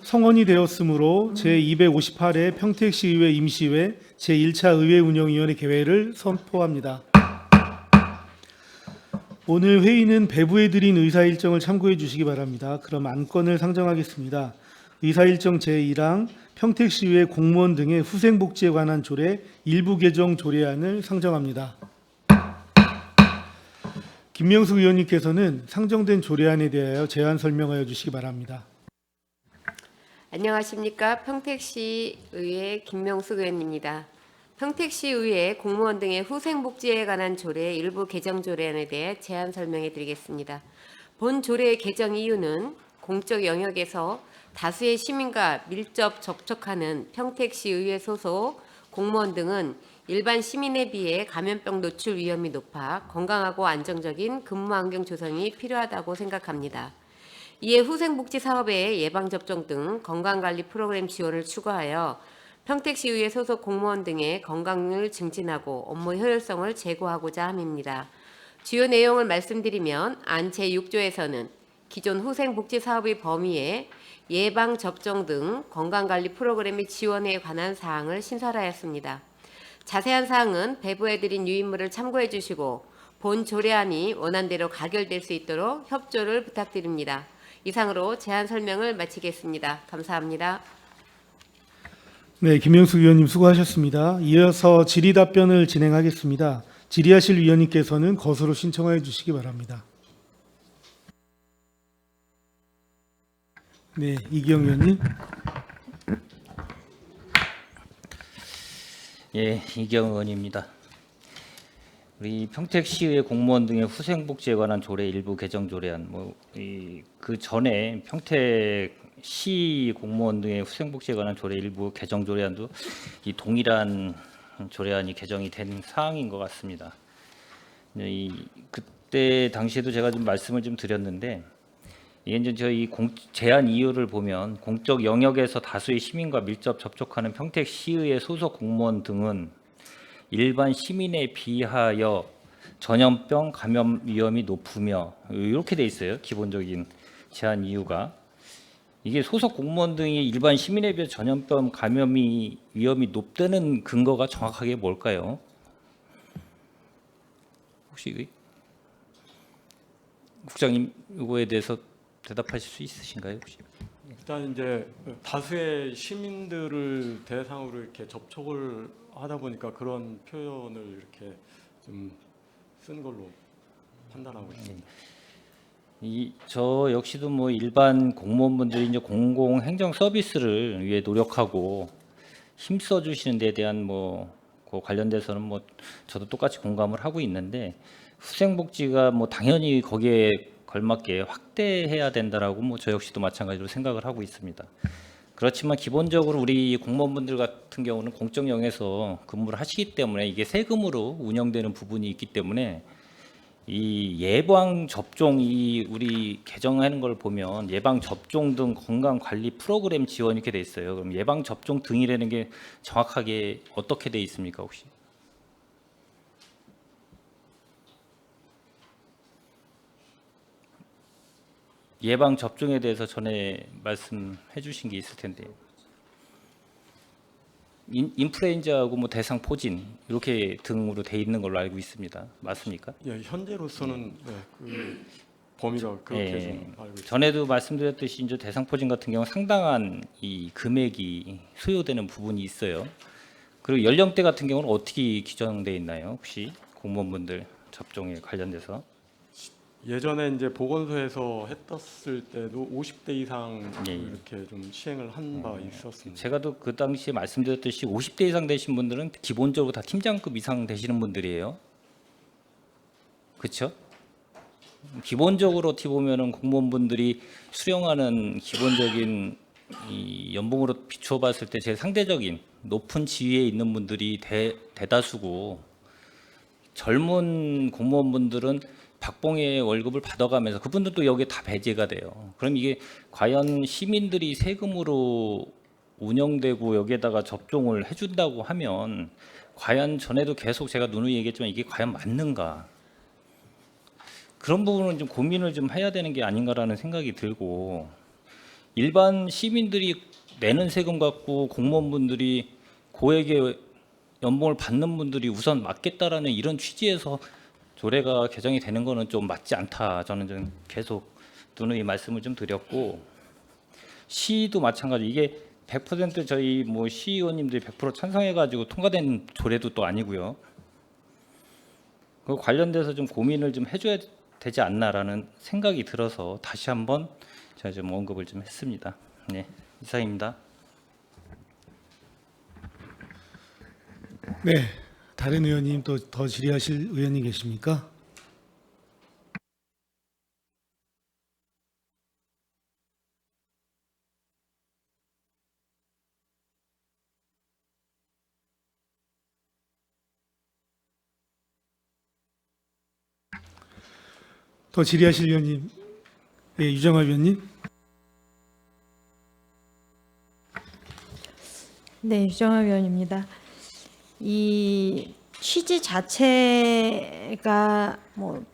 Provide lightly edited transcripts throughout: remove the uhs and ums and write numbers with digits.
성원이 되었으므로 제258회 평택시의회 임시회 제1차 의회운영위원회 개회를 선포합니다. 오늘 회의는 배부해드린 의사일정을 참고해 주시기 바랍니다. 그럼 안건을 상정하겠습니다. 의사일정 제1항 평택시의회 공무원 등의 후생복지에 관한 조례 일부 개정 조례안을 상정합니다. 김명숙 의원님께서는 상정된 조례안에 대하여 제안 설명하여 주시기 바랍니다. 안녕하십니까. 평택시의회 김명숙 의원입니다. 평택시의회 공무원 등의 후생복지에 관한 조례 일부 개정 조례안에 대해 제안 설명해 드리겠습니다. 본 조례의 개정 이유는 공적 영역에서 다수의 시민과 밀접 접촉하는 평택시의회 소속 공무원 등은 일반 시민에 비해 감염병 노출 위험이 높아 건강하고 안정적인 근무 환경 조성이 필요하다고 생각합니다. 이에 후생복지 사업의 예방접종 등 건강관리 프로그램 지원을 추가하여 평택시의회 소속 공무원 등의 건강을 증진하고 업무 효율성을 제고하고자 함입니다. 주요 내용을 말씀드리면 안 제6조에서는 기존 후생복지 사업의 범위에 예방접종 등 건강관리 프로그램의 지원에 관한 사항을 신설하였습니다. 자세한 사항은 배부해드린 유인물을 참고해 주시고 본 조례안이 원안대로 가결될 수 있도록 협조를 부탁드립니다. 이상으로 제안 설명을 마치겠습니다. 감사합니다. 네, 김명숙 의원님 수고하셨습니다. 이어서 질의 답변을 진행하겠습니다. 질의하실 위원님께서는 거수로 신청하여 주시기 바랍니다. 네, 이기영 의원님. 예, 이기영 의원입니다. 우리 평택시의 공무원 등의 후생복지에 관한 조례 일부 개정 조례안, 그 전에 평택시 공무원 등의 후생복지에 관한 조례 일부 개정 조례안도 이 동일한 조례안이 개정이 된 사항인 것 같습니다. 그때 당시에도 제가 좀 말씀을 좀 드렸는데, 이게 이제 저희 제안 이유를 보면 공적 영역에서 다수의 시민과 밀접 접촉하는 평택시의회 소속 공무원 등은 일반 시민에 비하여 전염병 감염 위험이 높으며 이렇게 돼 있어요. 기본적인 제한 이유가 이게 소속 공무원 등이 일반 시민에 비해 전염병 감염이 위험이 높다는 근거가 정확하게 뭘까요? 혹시 국장님 이거에 대해서 대답하실 수 있으신가요? 혹시? 일단 이제 다수의 시민들을 대상으로 이렇게 접촉을 하다 보니까 그런 표현을 이렇게 좀 쓴 걸로 판단하고 있습니다. 저 역시도 뭐 일반 공무원분들이 이제 공공 행정 서비스를 위해 노력하고 힘써 주시는 데 대한 그 관련돼서는 저도 똑같이 공감을 하고 있는데 후생복지가 당연히 거기에 걸맞게 확대해야 된다라고 저 역시도 마찬가지로 생각을 하고 있습니다. 그렇지만 기본적으로 우리 공무원분들 같은 경우는 공적 영역에서 근무를 하시기 때문에 이게 세금으로 운영되는 부분이 있기 때문에 이 예방 접종이 우리 개정하는 걸 보면 예방 접종 등 건강 관리 프로그램 지원 이렇게 돼 있어요. 그럼 예방 접종 등이라는 게 정확하게 어떻게 돼 있습니까, 혹시? 예방 접종에 대해서 전에 말씀해 주신 게 있을 텐데 인플루엔자하고 대상 포진 이렇게 등으로 돼 있는 걸로 알고 있습니다. 맞습니까? 예, 현재로서는 그 범위가 그렇게 좀 알고 있습니다. 전에도 말씀드렸듯이 이제 대상 포진 같은 경우 상당한 이 금액이 소요되는 부분이 있어요. 그리고 연령대 같은 경우는 어떻게 규정돼 있나요? 혹시 공무원분들 접종에 관련돼서? 예전에 이제 보건소에서 했었을 때도 50대 이상 예. 이렇게 좀 시행을 한 바 있었습니다. 제가 또 그 당시에 말씀드렸듯이 50대 이상 되신 분들은 기본적으로 다 팀장급 이상 되시는 분들이에요. 그렇죠? 기본적으로 어떻게 보면은 공무원분들이 수령하는 기본적인 이 연봉으로 비추어 봤을 때 제일 상대적인 높은 지위에 있는 분들이 대다수고 젊은 공무원분들은 박봉의 월급을 받아가면서 그분들도 여기에 다 배제가 돼요. 그럼 이게 과연 시민들이 세금으로 운영되고 여기에다가 접종을 해준다고 하면 과연 전에도 계속 제가 누누이 얘기했지만 이게 과연 맞는가? 그런 부분은 좀 고민을 좀 해야 되는 게 아닌가라는 생각이 들고 일반 시민들이 내는 세금 갖고 공무원분들이 고액의 연봉을 받는 분들이 우선 맡겠다라는 이런 취지에서 조례가 개정이 되는 거는 좀 맞지 않다. 저는 좀 계속 누누이 말씀을 좀 드렸고, 시도 마찬가지. 이게 100% 저희 뭐 시의원님들이 100% 찬성해가지고 통과된 조례도 또 아니고요. 그 관련돼서 좀 고민을 좀 해줘야 되지 않나라는 생각이 들어서 다시 한번 제가 좀 언급을 좀 했습니다. 네, 이상입니다. 네, 다른 의원님 또 더 질의하실 의원님 계십니까? 더 질의하실 의원님, 예, 유정화 의원님. 네, 유정아 위원입니다. 이 취지 자체가 뭐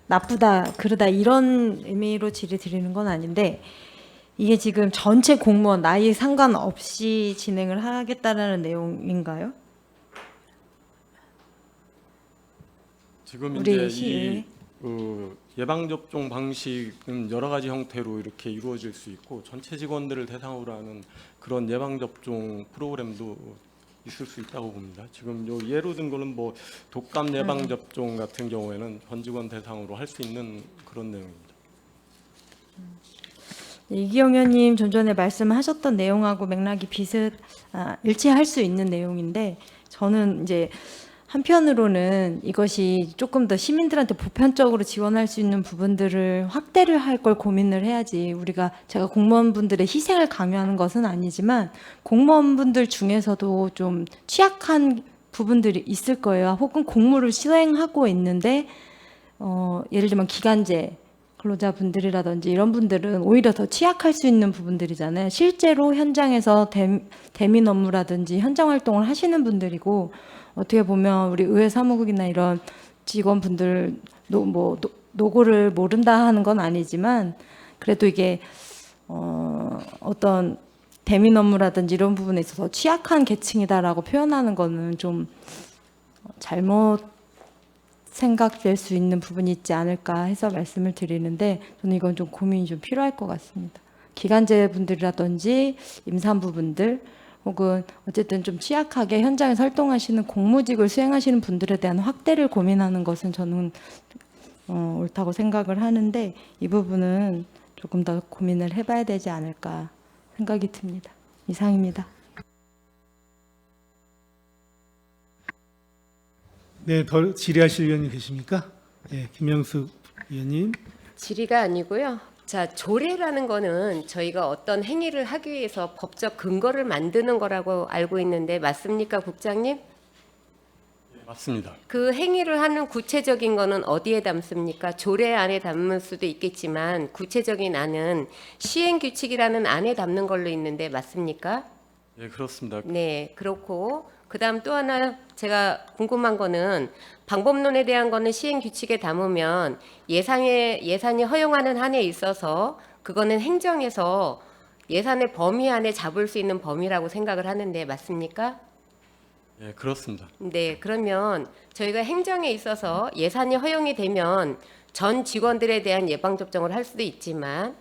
나쁘다, 그러다 이런 의미로 질의 드리는 건 아닌데, 이게 지금 전체 공무원 나이에 상관없이 진행을 하겠다라는 내용인가요? 지금 우리 이제 시의회? 예방 접종 방식은 여러 가지 형태로 이렇게 이루어질 수 있고 전체 직원들을 대상으로 하는 그런 예방 접종 프로그램도 있을 수 있다고 봅니다. 지금 요 예로 든 거는 뭐 독감 예방 접종 같은 경우에는 전 직원 대상으로 할 수 있는 그런 내용입니다. 이기영 의원님 좀 전에 말씀하셨던 내용하고 맥락이 일치할 수 있는 내용인데, 저는 이제 한편으로는 이것이 조금 더 시민들한테 보편적으로 지원할 수 있는 부분들을 확대를 할 걸 고민을 해야지, 제가 공무원분들의 희생을 강요하는 것은 아니지만 공무원분들 중에서도 좀 취약한 부분들이 있을 거예요. 혹은 공무를 수행하고 있는데 예를 들면 기간제 근로자분들이라든지 이런 분들은 오히려 더 취약할 수 있는 부분들이잖아요. 실제로 현장에서 대민 업무라든지 현장 활동을 하시는 분들이고, 어떻게 보면 우리 의회 사무국이나 이런 직원분들 노고를 모른다 하는 건 아니지만, 그래도 이게 어떤 대민 업무라든지 이런 부분에 있어서 취약한 계층이다라고 표현하는 거는 좀 잘못 생각될 수 있는 부분이 있지 않을까 해서 말씀을 드리는데, 저는 이건 좀 고민이 좀 필요할 것 같습니다. 기간제 분들이라든지 임산부분들, 혹은 어쨌든 좀 취약하게 현장에서 활동하시는 공무직을 수행하시는 분들에 대한 확대를 고민하는 것은 저는 옳다고 생각을 하는데, 이 부분은 조금 더 고민을 해봐야 되지 않을까 생각이 듭니다. 이상입니다. 네, 더 질의하실 의원님 계십니까? 예, 김명숙 의원님. 질의가 아니고요. 자, 조례라는 거는 저희가 어떤 행위를 하기 위해서 법적 근거를 만드는 거라고 알고 있는데 맞습니까, 국장님? 네, 맞습니다. 그 행위를 하는 구체적인 거는 어디에 담습니까? 조례 안에 담을 수도 있겠지만 구체적인 안은 시행규칙이라는 안에 담는 걸로 있는데 맞습니까? 네, 그렇습니다. 네, 그렇고 그다음 또 하나 제가 궁금한 거는 방법론에 대한 거는 시행 규칙에 담으면 예산이 허용하는 한에 있어서 그거는 행정에서 예산의 범위 안에 잡을 수 있는 범위라고 생각을 하는데 맞습니까? 네, 그렇습니다. 네, 그러면 저희가 행정에 있어서 예산이 허용이 되면 전 직원들에 대한 예방접종을 할 수도 있지만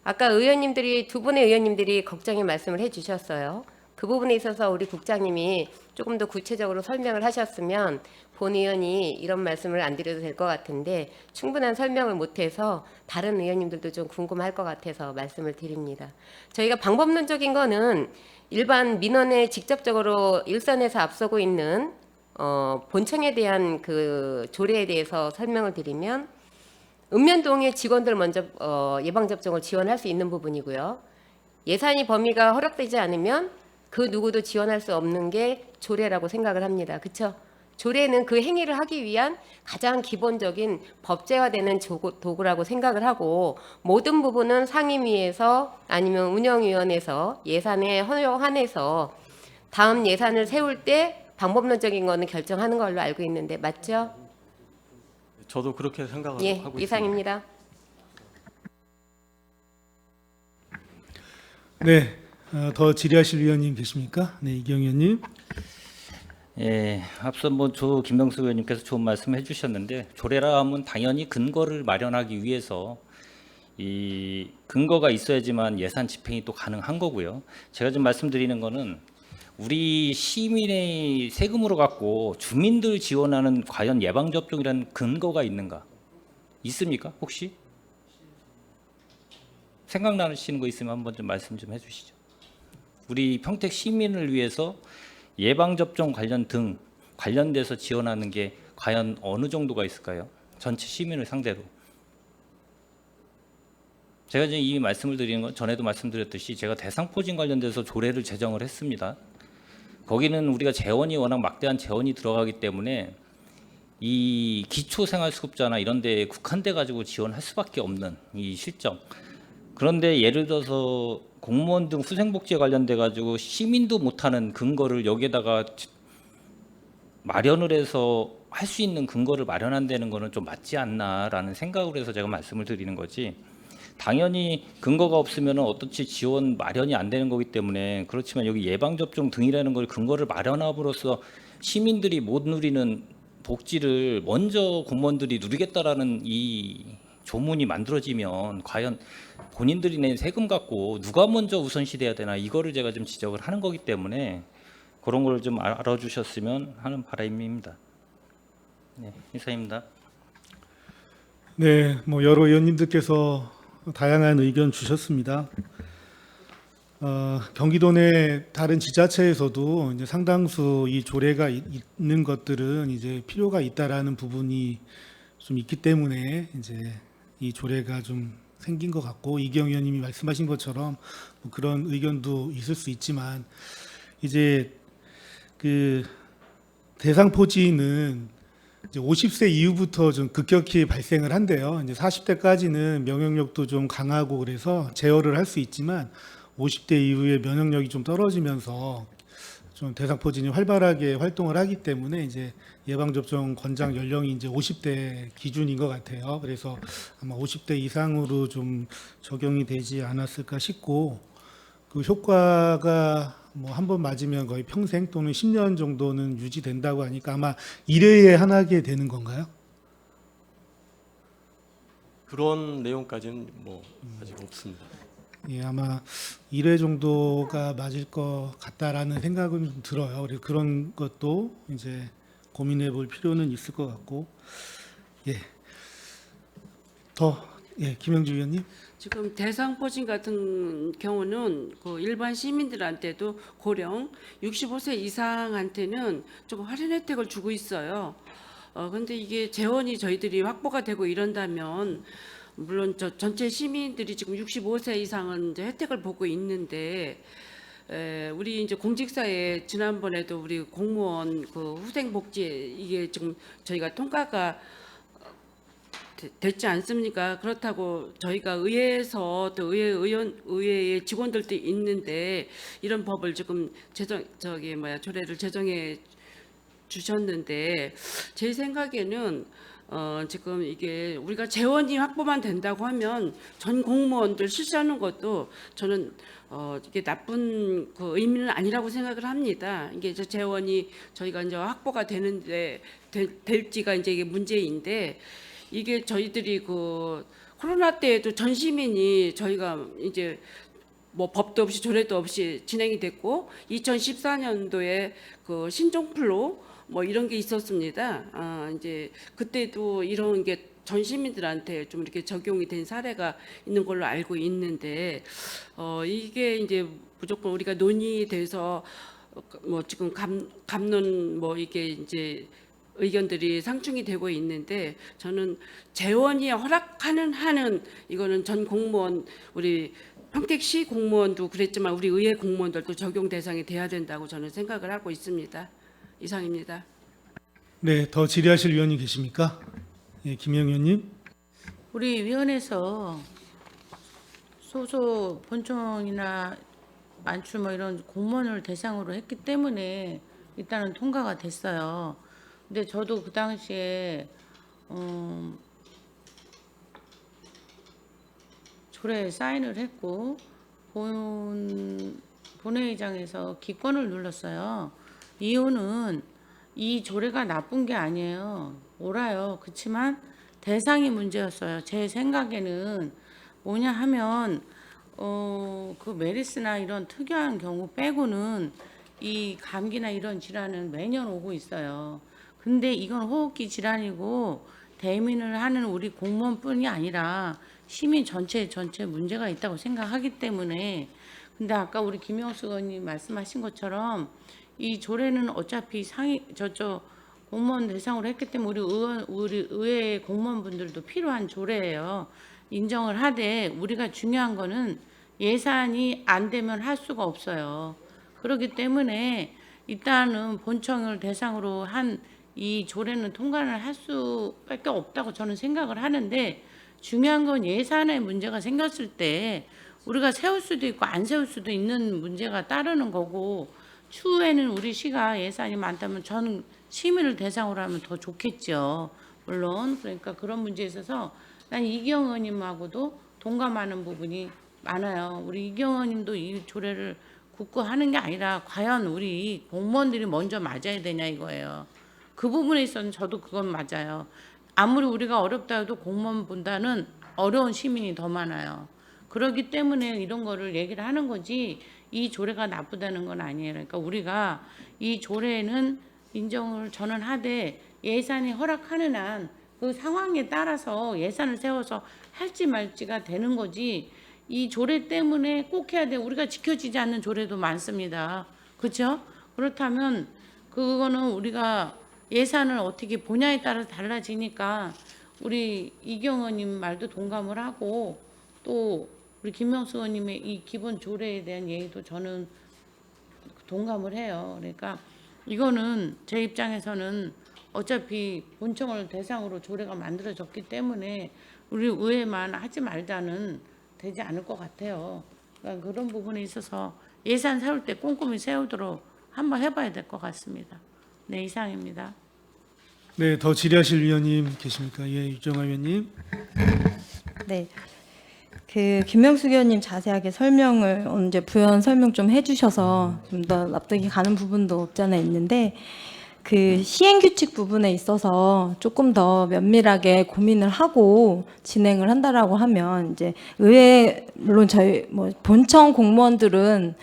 아까 두 분의 의원님들이 걱정의 말씀을 해주셨어요. 그 부분에 있어서 우리 국장님이 조금 더 구체적으로 설명을 하셨으면 본 의원이 이런 말씀을 안 드려도 될 것 같은데 충분한 설명을 못해서 다른 의원님들도 좀 궁금할 것 같아서 말씀을 드립니다. 저희가 방법론적인 거는 일반 민원에 직접적으로 일선에서 앞서고 있는 본청에 대한 그 조례에 대해서 설명을 드리면 읍면동의 직원들 먼저 예방접종을 지원할 수 있는 부분이고요. 예산이 범위가 허락되지 않으면 그 누구도 지원할 수 없는 게 조례라고 생각을 합니다. 그렇죠? 조례는 그 행위를 하기 위한 가장 기본적인 법제화되는 도구라고 생각을 하고 모든 부분은 상임위에서 아니면 운영위원회에서 예산에 한해서 다음 예산을 세울 때 방법론적인 거는 결정하는 걸로 알고 있는데 맞죠? 저도 그렇게 생각을 예, 하고 있습니다. 이상입니다. 네, 더 질의하실 위원님 계십니까? 네, 이경 의원님. 예, 앞서 조 김명수 의원님께서 좋은 말씀해 주셨는데 조례라 하면 당연히 근거를 마련하기 위해서 이 근거가 있어야지만 예산 집행이 또 가능한 거고요. 제가 지금 말씀드리는 거는 우리 시민의 세금으로 갖고 주민들 지원하는 과연 예방접종이라는 근거가 있는가? 있습니까? 혹시? 생각나시는 거 있으면 한번 좀 말씀 좀 해주시죠. 우리 평택 시민을 위해서 예방접종 관련돼서 지원하는 게 과연 어느 정도가 있을까요? 전체 시민을 상대로. 제가 지금 이 말씀을 드리는 건 전에도 말씀드렸듯이 제가 대상포진 관련돼서 조례를 제정을 했습니다. 거기는 우리가 재원이 워낙 막대한 재원이 들어가기 때문에 이 기초생활수급자나 이런 데에 국한돼 가지고 지원할 수밖에 없는 이 실정. 그런데 예를 들어서 공무원 등 후생복지에 관련돼 가지고 시민도 못하는 근거를 여기에다가 마련을 해서 할 수 있는 근거를 마련한다는 거는 좀 맞지 않나라는 생각을 해서 제가 말씀을 드리는 거지. 당연히 근거가 없으면 어떻지 지원 마련이 안 되는 거기 때문에 그렇지만 여기 예방접종 등이라는 걸 근거를 마련함으로써 시민들이 못 누리는 복지를 먼저 공무원들이 누리겠다라는 이 조문이 만들어지면 과연 본인들이 낸 세금 갖고 누가 먼저 우선시돼야 되나 이거를 제가 좀 지적을 하는 거기 때문에 그런 걸 좀 알아주셨으면 하는 바람입니다. 네, 이상입니다. 네, 여러 의원님들께서 다양한 의견 주셨습니다. 경기도 내 다른 지자체에서도 이제 상당수 이 조례가 있는 것들은 이제 필요가 있다라는 부분이 좀 있기 때문에 이제 이 조례가 좀 생긴 것 같고 이경 의원님이 말씀하신 것처럼 그런 의견도 있을 수 있지만 이제 그 대상포진은 이제 50세 이후부터 좀 급격히 발생을 한대요. 이제 40대까지는 면역력도 좀 강하고 그래서 제어를 할 수 있지만 50대 이후에 면역력이 좀 떨어지면서 좀 대상포진이 활발하게 활동을 하기 때문에 이제 예방접종 권장 연령이 이제 50대 기준인 것 같아요. 그래서 아마 50대 이상으로 좀 적용이 되지 않았을까 싶고 그 효과가 한 번 맞으면 거의 평생 또는 10년 정도는 유지된다고 하니까 아마 1회에 하나게 되는 건가요? 그런 내용까지는 아직 없습니다. 예, 아마 1회 정도가 맞을 것 같다라는 생각은 좀 들어요. 그래서 그런 것도 이제 고민해 볼 필요는 있을 것 같고, 예, 김영주 의원님. 지금 대상포진 같은 경우는 그 일반 시민들한테도 고령 65세 이상한테는 조금 할인 혜택을 주고 있어요. 근데 이게 재원이 저희들이 확보가 되고 이런다면 물론 전체 시민들이 지금 65세 이상은 이제 혜택을 보고 있는데 우리 이제 공직사회 지난번에도 우리 공무원 그 후생복지 이게 지금 저희가 통과가 됐지 않습니까? 그렇다고 저희가 의회에서 또 의회의 직원들도 있는데 이런 법을 지금 조례를 제정해 주셨는데 제 생각에는 지금 이게 우리가 재원이 확보만 된다고 하면 전 공무원들 실시하는 것도 저는 이게 나쁜 그 의미는 아니라고 생각을 합니다. 이게 이제 재원이 저희가 이제 확보가 되는데 될지가 이제 이게 문제인데 이게 저희들이 그 코로나 때에도 전 시민이 저희가 이제 법도 없이 조례도 없이 진행이 됐고 2014년도에 그 신종플루 이런 게 있었습니다. 이제 그때도 이런 게 전 시민들한테 좀 이렇게 적용이 된 사례가 있는 걸로 알고 있는데 이게 이제 무조건 우리가 논의돼서 지금 감론 이게 이제 의견들이 상충이 되고 있는데 저는 재원이 허락하는 한은 이거는 전 공무원 우리 평택시 공무원도 그랬지만 우리 의회 공무원들도 적용 대상이 돼야 된다고 저는 생각을 하고 있습니다. 이상입니다. 네, 더 질의하실 위원님 계십니까? 예, 김영 의원님. 우리 위원회에서 소속 본청이나 만추 이런 공무원을 대상으로 했기 때문에 일단은 통과가 됐어요. 근데 저도 그 당시에 조례에 사인을 했고 본회의장에서 기권을 눌렀어요. 이유는 이 조례가 나쁜 게 아니에요. 옳아요. 그렇지만 대상이 문제였어요. 제 생각에는 뭐냐 하면 그 메르스나 이런 특이한 경우 빼고는 이 감기나 이런 질환은 매년 오고 있어요. 근데 이건 호흡기 질환이고 대민을 하는 우리 공무원뿐이 아니라 시민 전체 문제가 있다고 생각하기 때문에, 근데 아까 우리 김영수 의원님 말씀하신 것처럼 이 조례는 어차피 공무원 대상으로 했기 때문에 우리 의회 공무원분들도 필요한 조례예요. 인정을 하되 우리가 중요한 거는 예산이 안 되면 할 수가 없어요. 그렇기 때문에 일단은 본청을 대상으로 한 이 조례는 통과를 할 수밖에 없다고 저는 생각을 하는데, 중요한 건 예산의 문제가 생겼을 때 우리가 세울 수도 있고 안 세울 수도 있는 문제가 따르는 거고, 추후에는 우리 시가 예산이 많다면 저는 시민을 대상으로 하면 더 좋겠죠. 물론 그러니까 그런 문제에 있어서 난 이기영 의원님하고도 동감하는 부분이 많아요. 우리 이기영 의원님도 이 조례를 국고하는 게 아니라 과연 우리 공무원들이 먼저 맞아야 되냐 이거예요. 그 부분에 있어서는 저도 그건 맞아요. 아무리 우리가 어렵다 해도 공무원보다는 어려운 시민이 더 많아요. 그렇기 때문에 이런 거를 얘기를 하는 거지 이 조례가 나쁘다는 건 아니에요. 그러니까 우리가 이 조례는 인정을 저는 하되 예산이 허락하는 한 그 상황에 따라서 예산을 세워서 할지 말지가 되는 거지, 이 조례 때문에 꼭 해야 돼. 우리가 지켜지지 않는 조례도 많습니다. 그렇죠? 그렇다면 그거는 우리가 예산을 어떻게 보냐에 따라서 달라지니까 우리 이경 의원님 말도 동감을 하고, 또 우리 김명수 의원님의 이 기본 조례에 대한 얘기도 저는 동감을 해요. 그러니까 이거는 제 입장에서는 어차피 본청을 대상으로 조례가 만들어졌기 때문에 우리 의회만 하지 말자는 되지 않을 것 같아요. 그러니까 그런 부분에 있어서 예산 세울 때 꼼꼼히 세우도록 한번 해봐야 될 것 같습니다. 네, 이상입니다. 네, 더 질의하실 위원님 계십니까? 예, 유정아 위원님. 네. 그 김명수 의원님 자세하게 설명을 언제 부연 설명 좀 해주셔서 좀 더 납득이 가는 부분도 없지 않아 있는데, 그 시행 규칙 부분에 있어서 조금 더 면밀하게 고민을 하고 진행을 한다라고 하면, 이제 의회 물론 저희 뭐 본청 공무원들은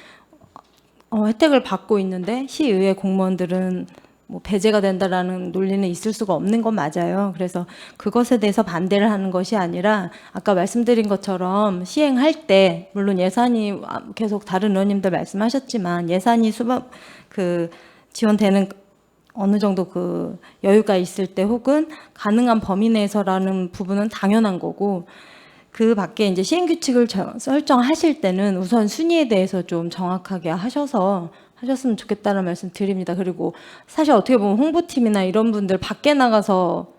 혜택을 받고 있는데 시의회 공무원들은 뭐 배제가 된다라는 논리는 있을 수가 없는 건 맞아요. 그래서 그것에 대해서 반대를 하는 것이 아니라 아까 말씀드린 것처럼 시행할 때 물론 예산이 계속 다른 의원님들 말씀하셨지만 예산이 지원되는 어느 정도 그 여유가 있을 때 혹은 가능한 범위 내에서라는 부분은 당연한 거고, 그 밖에 이제 시행 규칙을 설정하실 때는 우선 순위에 대해서 좀 정확하게 하셨으면 좋겠다는 말씀 드립니다. 그리고 사실 어떻게 보면 홍보팀이나 이런 분들 밖에 나가서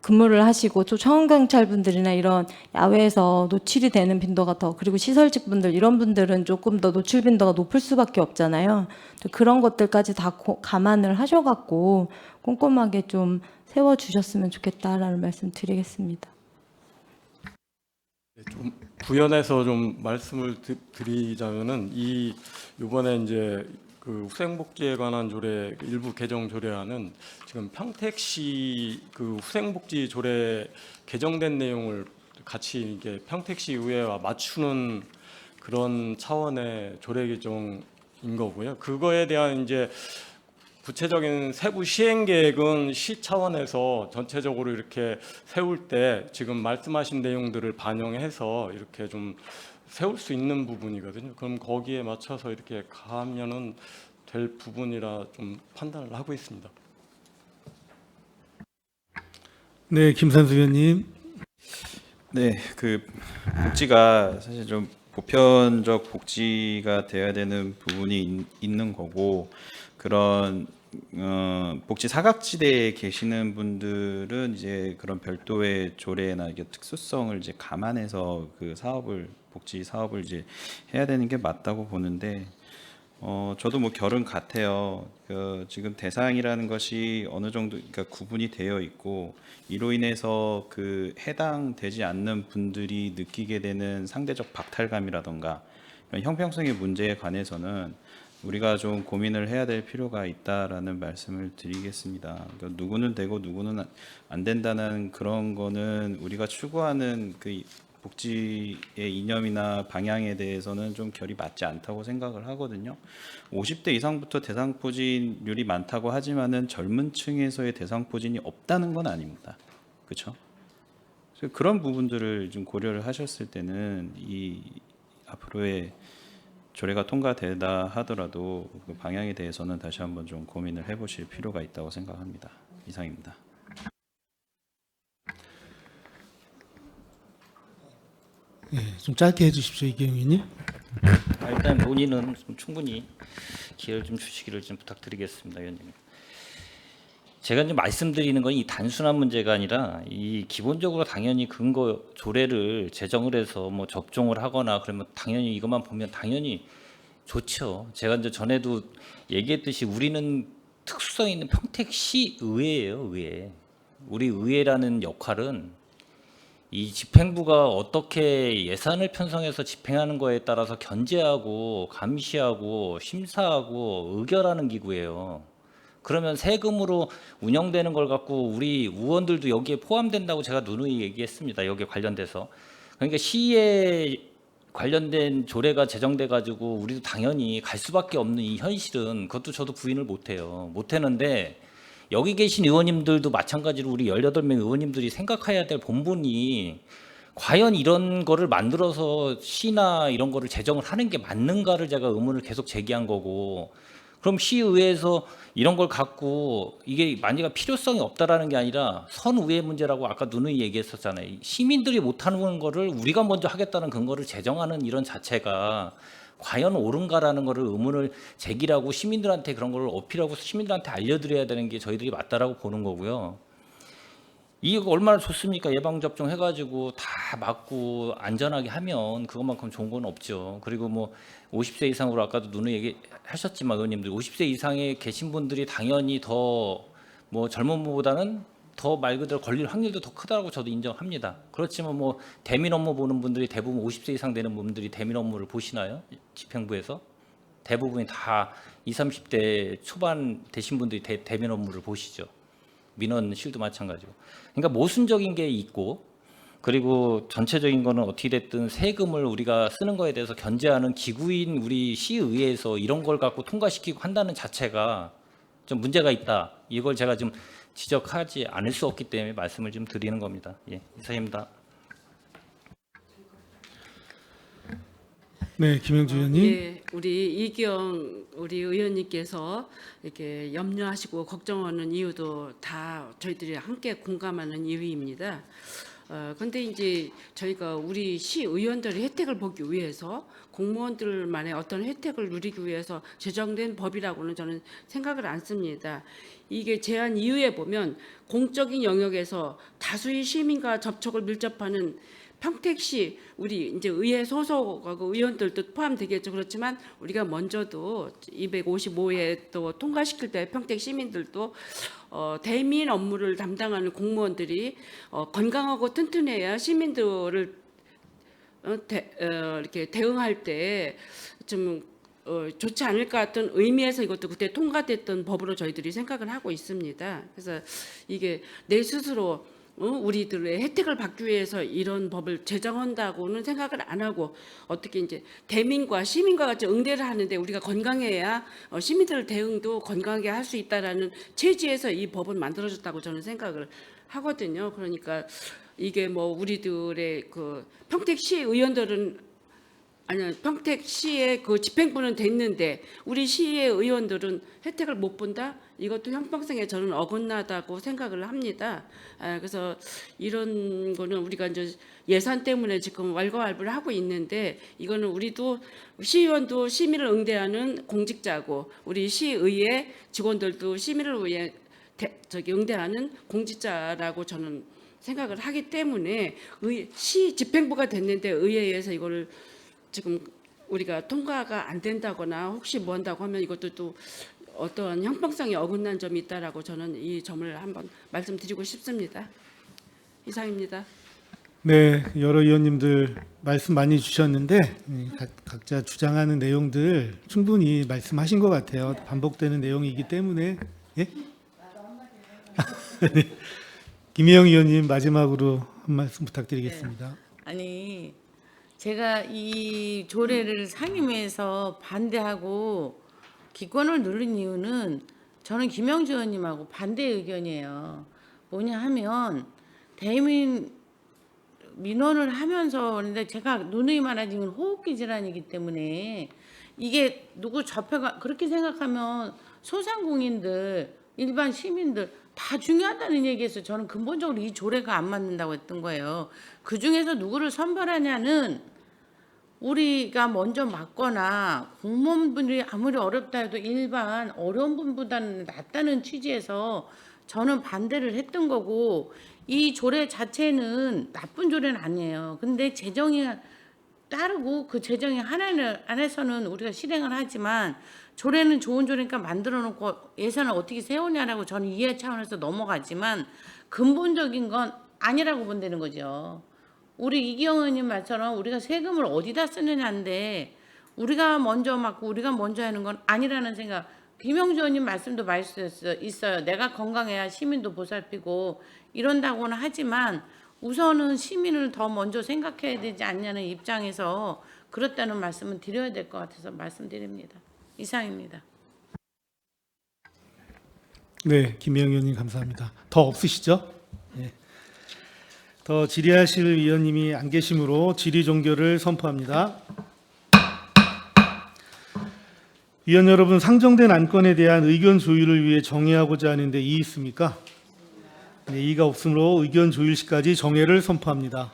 근무를 하시고 또 청원경찰분들이나 이런 야외에서 노출이 되는 빈도가 더, 그리고 시설직 분들 이런 분들은 조금 더 노출 빈도가 높을 수밖에 없잖아요. 그런 것들까지 다 감안을 하셔갖고 꼼꼼하게 좀 세워주셨으면 좋겠다라는 말씀 드리겠습니다. 좀 부연해서 좀 말씀을 드리자면은 이번에 이제 그 후생복지에 관한 조례 일부 개정 조례안은 지금 평택시 그 후생복지 조례 개정된 내용을 같이 이게 평택시 의회와 맞추는 그런 차원의 조례 개정인 거고요. 그거에 대한 이제 구체적인 세부 시행 계획은 시 차원에서 전체적으로 이렇게 세울 때 지금 말씀하신 내용들을 반영해서 이렇게 좀 세울 수 있는 부분이거든요. 그럼 거기에 맞춰서 이렇게 가면은 될 부분이라 좀 판단을 하고 있습니다. 네, 김산수 위원님. 네, 그 복지가 사실 좀 보편적 복지가 돼야 되는 부분이 있는 거고, 그런 복지 사각지대에 계시는 분들은 이제 그런 별도의 조례나 이게 특수성을 이제 감안해서 그 복지 사업을 이제 해야 되는 게 맞다고 보는데, 저도 뭐 결은 같아요. 지금 대상이라는 것이 어느 정도 그러니까 구분이 되어 있고, 이로 인해서 그 해당되지 않는 분들이 느끼게 되는 상대적 박탈감이라던가 형평성의 문제에 관해서는 우리가 좀 고민을 해야 될 필요가 있다라는 말씀을 드리겠습니다. 그러니까 누구는 되고 누구는 안 된다는 그런 거는 우리가 추구하는 그 복지의 이념이나 방향에 대해서는 좀 결이 맞지 않다고 생각을 하거든요. 50대 이상부터 대상포진율이 많다고 하지만은 젊은 층에서의 대상포진이 없다는 건 아닙니다. 그렇죠? 그런 부분들을 좀 고려를 하셨을 때는 이 앞으로의 조례가 통과되다 하더라도 그 방향에 대해서는 다시 한번 좀 고민을 해보실 필요가 있다고 생각합니다. 이상입니다. 예, 좀 짧게 해주십시오, 이계영 의원님. 일단 논의는 좀 충분히 기회를 좀 주시기를 좀 부탁드리겠습니다, 위원님. 제가 이제 말씀드리는 건 이 단순한 문제가 아니라 이 기본적으로 당연히 근거 조례를 제정을 해서 뭐 접종을 하거나 그러면 당연히 이것만 보면 당연히 좋죠. 제가 이제 전에도 얘기했듯이 우리는 특수성 있는 평택시 의회예요, 의회. 우리 의회라는 역할은 이 집행부가 어떻게 예산을 편성해서 집행하는 거에 따라서 견제하고 감시하고 심사하고 의결하는 기구예요. 그러면 세금으로 운영되는 걸 갖고 우리 의원들도 여기에 포함된다고 제가 누누이 얘기했습니다. 여기에 관련돼서. 그러니까 시에 관련된 조례가 제정돼 가지고 우리도 당연히 갈 수밖에 없는 이 현실은 그것도 저도 부인을 못해요. 못하는데 여기 계신 의원님들도 마찬가지로 우리 18명 의원님들이 생각해야 될 본분이 과연 이런 거를 만들어서 시나 이런 거를 제정을 하는 게 맞는가를 제가 의문을 계속 제기한 거고, 그럼 시의회에서 이런 걸 갖고 이게 만약에 필요성이 없다라는 게 아니라 선의회 문제라고 아까 누누이 얘기했었잖아요. 시민들이 못하는 거를 우리가 먼저 하겠다는 근거를 제정하는 이런 자체가 과연 옳은가라는 거를 의문을 제기하고 시민들한테 그런 걸 어필하고 시민들한테 알려드려야 되는 게 저희들이 맞다라고 보는 거고요. 이거 얼마나 좋습니까? 예방접종 해가지고 다 맞고 안전하게 하면 그것만큼 좋은 건 없죠. 그리고 뭐 50세 이상으로 아까도 누누이 얘기하셨지만 의원님들 50세 이상에 계신 분들이 당연히 더 뭐 젊은 분보다는 더 말 그대로 걸릴 확률도 더 크다고 저도 인정합니다. 그렇지만 뭐 대민 업무 보는 분들이 대부분 50세 이상 되는 분들이 대민 업무를 보시나요? 집행부에서? 대부분이 다 20, 30대 초반 되신 분들이 대민 업무를 보시죠. 민원실도 마찬가지고. 그러니까 모순적인 게 있고, 그리고 전체적인 거는 어떻게 됐든 세금을 우리가 쓰는 거에 대해서 견제하는 기구인 우리 시의회에서 이런 걸 갖고 통과시키고 한다는 자체가 좀 문제가 있다. 이걸 제가 좀 지적하지 않을 수 없기 때문에 말씀을 좀 드리는 겁니다. 예, 이상입니다. 네, 김영주 의원님. 예, 우리 이기영 우리 의원님께서 이렇게 염려하시고 걱정하는 이유도 다 저희들이 함께 공감하는 이유입니다. 근데 이제 저희가 우리 시 의원들의 혜택을 보기 위해서 공무원들만의 어떤 혜택을 누리기 위해서 제정된 법이라고는 저는 생각을 않습니다. 이게 제한 이유에 보면 공적인 영역에서 다수의 시민과 접촉을 밀접하는 평택시 우리 이제 의회 소속하고 의원들도 포함되겠죠. 그렇지만 우리가 먼저도 255회 또 통과시킬 때 평택 시민들도 대민 업무를 담당하는 공무원들이 건강하고 튼튼해야 시민들을 이렇게 대응할 때 좀 좋지 않을까 같은 의미에서 이것도 그때 통과됐던 법으로 저희들이 생각을 하고 있습니다. 그래서 이게 내 스스로 우리들의 혜택을 받기 위해서 이런 법을 제정한다고는 생각을 안 하고 어떻게 이제 대민과 시민과 같이 응대를 하는데 우리가 건강해야 시민들 대응도 건강하게 할 수 있다라는 취지에서 이 법은 만들어졌다고 저는 생각을 하거든요. 그러니까 이게 뭐 우리들의 그 평택시 의원들은 아니 평택시의 그 집행부는 됐는데 우리 시의 의원들은 혜택을 못 본다? 이것도 형평성에 저는 어긋나다고 생각을 합니다. 그래서 이런 거는 우리가 이제 예산 때문에 지금 왈가왈부를 하고 있는데 이거는 우리도 시의원도 시민을 응대하는 공직자고 우리 시의회 직원들도 시민을 위해 응대하는 공직자라고 저는 생각을 하기 때문에 시 집행부가 됐는데 의회에서 이거를 지금 우리가 통과가 안 된다거나 혹시 뭐 한다고 하면 이것도 또 어떠한 형평성에 어긋난 점이 있다라고 저는 이 점을 한번 말씀드리고 싶습니다. 이상입니다. 네, 여러 의원님들 말씀 많이 주셨는데 각자 주장하는 내용들 충분히 말씀하신 것 같아요. 반복되는 내용이기 때문에. 예? 네. 김혜영 의원님 마지막으로 한 말씀 부탁드리겠습니다. 아니 제가 이 조례를 상임위에서 반대하고 기권을 누른 이유는 저는 김영주 의원님하고 반대 의견이에요. 뭐냐 하면 대민 민원을 하면서 그런데 제가 누누이 말하지만 호흡기 질환이기 때문에 이게 누구 접해가 그렇게 생각하면 소상공인들 일반 시민들 다 중요하다는 얘기에서 저는 근본적으로 이 조례가 안 맞는다고 했던 거예요. 그 중에서 누구를 선발하냐는 우리가 먼저 맡거나 공무원분들이 아무리 어렵다 해도 일반 어려운 분보다는 낫다는 취지에서 저는 반대를 했던 거고 이 조례 자체는 나쁜 조례는 아니에요. 근데 재정이 따르고 그 재정이 안에서는 우리가 실행을 하지만 조례는 좋은 조례니까 만들어 놓고 예산을 어떻게 세우냐라고 저는 이해 차원에서 넘어가지만 근본적인 건 아니라고 본다는 거죠. 우리 이기영 의원님 말처럼 우리가 세금을 어디다 쓰느냐인데 우리가 먼저 맡고 우리가 먼저 하는 건 아니라는 생각. 김영주 의원님 말씀도 있어요. 내가 건강해야 시민도 보살피고 이런다고는 하지만 우선은 시민을 더 먼저 생각해야 되지 않냐는 입장에서 그렇다는 말씀은 드려야 될 것 같아서 말씀드립니다. 이상입니다. 네, 김혜영 의원님 감사합니다. 더 없으시죠? 네. 더 질의하실 위원님이 안 계시므로 질의 종결을 선포합니다. 위원 여러분, 상정된 안건에 대한 의견 조율을 위해 정회하고자 하는데 이의 있습니까? 네, 이의가 없으므로 의견 조율 시까지 정회를 선포합니다.